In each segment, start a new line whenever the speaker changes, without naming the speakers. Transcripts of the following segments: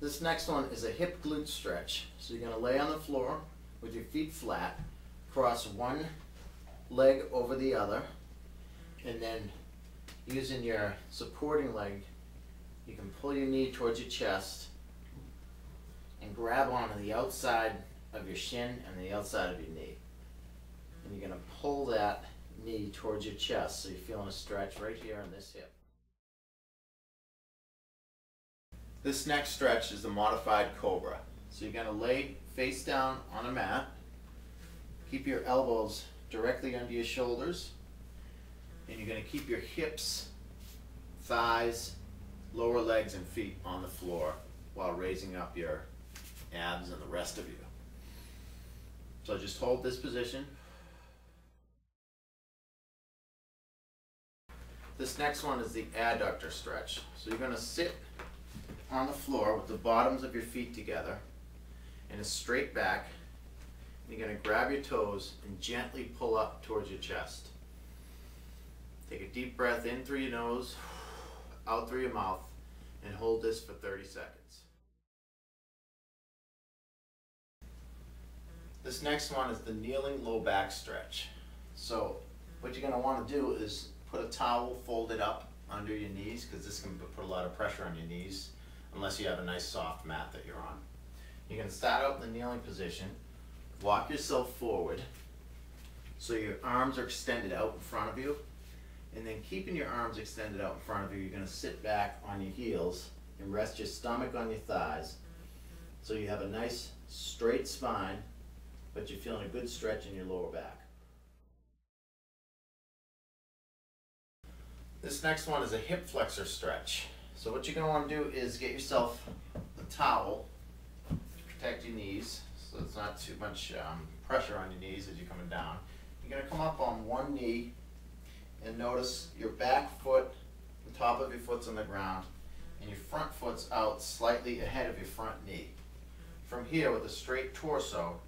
This next one is a hip glute stretch. So you're going to lay on the floor with your feet flat, cross one leg over the other, and then using your supporting leg, you can pull your knee towards your chest and grab onto the outside of your shin and the outside of your knee. And you're going to pull that knee towards your chest so you're feeling a stretch right here in this hip. This next stretch is the modified cobra. So you're going to lay face down on a mat, keep your elbows directly under your shoulders, and you're going to keep your hips, thighs, lower legs and feet on the floor while raising up your abs and the rest of you. So just hold this position. This next one is the adductor stretch. So you're going to sit on the floor with the bottoms of your feet together in a straight back. You're going to grab your toes and gently pull up towards your chest. Take a deep breath in through your nose, out through your mouth, and hold this for 30 seconds. This next one is the kneeling low back stretch. So what you're going to want to do is put a towel folded up under your knees, because this can put a lot of pressure on your knees unless you have a nice soft mat that you're on. You're going to start out in the kneeling position, walk yourself forward so your arms are extended out in front of you, and then keeping your arms extended out in front of you, you're going to sit back on your heels and rest your stomach on your thighs so you have a nice straight spine, but you're feeling a good stretch in your lower back. This next one is a hip flexor stretch. So what you're going to want to do is get yourself a towel to protect your knees so it's not too much pressure on your knees as you're coming down. You're going to come up on one knee and notice your back foot, the top of your foot's on the ground, and your front foot's out slightly ahead of your front knee. From here, with a straight torso,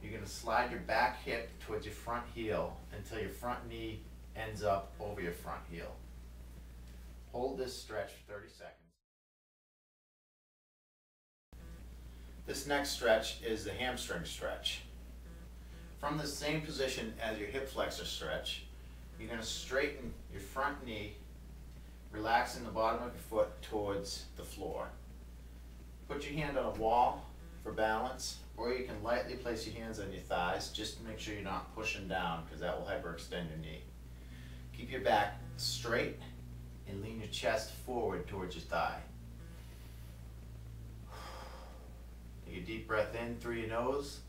you're going to slide your back hip towards your front heel until your front knee ends up over your front heel. Hold this stretch for 30 seconds. This next stretch is the hamstring stretch. From the same position as your hip flexor stretch, you're going to straighten your front knee, relaxing the bottom of your foot towards the floor. Put your hand on a wall for balance, or you can lightly place your hands on your thighs just to make sure you're not pushing down, because that will hyperextend your knee. Keep your back straight and lean your chest forward towards your thigh. Take a deep breath in through your nose,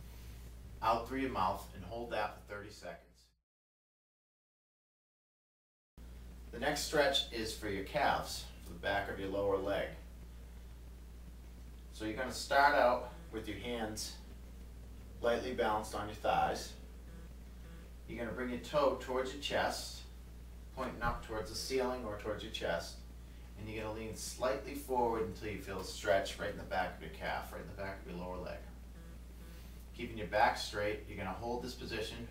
out through your mouth, and hold that for 30 seconds. The next stretch is for your calves, for the back of your lower leg. So you're going to start out with your hands lightly balanced on your thighs. You're going to bring your toe towards your chest, pointing up towards the ceiling or towards your chest, and you're going to lean slightly forward until you feel a stretch right in the back of your calf, right in the back of your lower leg. Keeping your back straight, you're going to hold this position,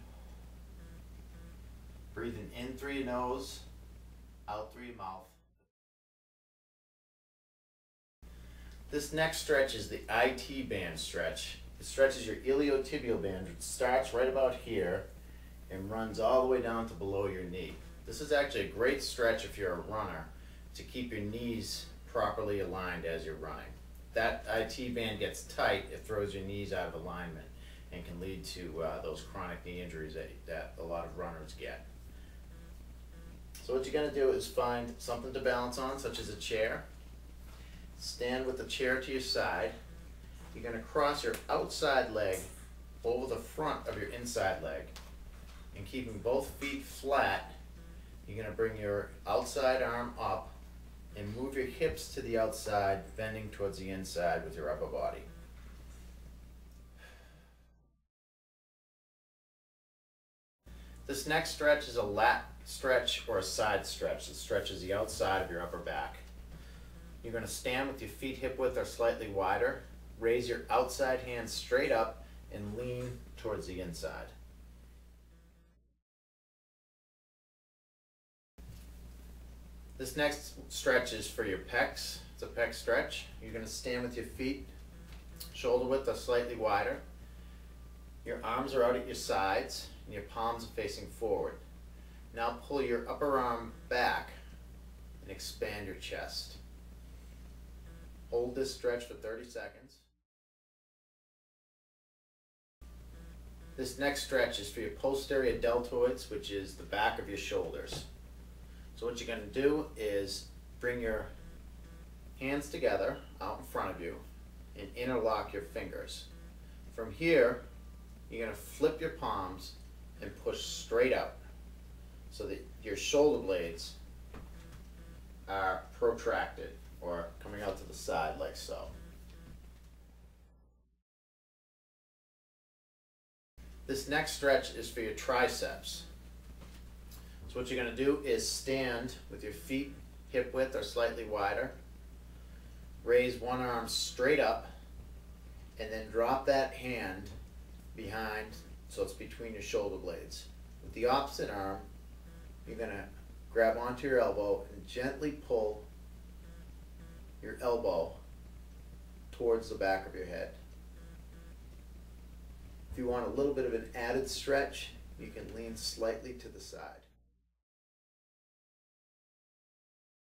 breathing in through your nose, out through your mouth. This next stretch is the IT band stretch. It stretches your iliotibial band. It starts right about here and runs all the way down to below your knee. This is actually a great stretch if you're a runner to keep your knees properly aligned as you're running. If that IT band gets tight, it throws your knees out of alignment and can lead to those chronic knee injuries that a lot of runners get. So what you're going to do is find something to balance on, such as a chair. Stand with the chair to your side. You're going to cross your outside leg over the front of your inside leg, and keeping both feet flat, you're going to bring your outside arm up and move your hips to the outside, bending towards the inside with your upper body. This next stretch is a lat stretch or a side stretch. It stretches the outside of your upper back. You're going to stand with your feet hip width or slightly wider. Raise your outside hand straight up and lean towards the inside. This next stretch is for your pecs. It's a pec stretch. You're going to stand with your feet shoulder width or slightly wider. Your arms are out at your sides and your palms are facing forward. Now pull your upper arm back and expand your chest. Hold this stretch for 30 seconds. This next stretch is for your posterior deltoids, which is the back of your shoulders. So what you're going to do is bring your hands together out in front of you and interlock your fingers. From here, you're going to flip your palms and push straight out so that your shoulder blades are protracted or coming out to the side like so. This next stretch is for your triceps. So what you're going to do is stand with your feet hip width or slightly wider. Raise one arm straight up and then drop that hand behind so it's between your shoulder blades. With the opposite arm, you're going to grab onto your elbow and gently pull your elbow towards the back of your head. If you want a little bit of an added stretch, you can lean slightly to the side.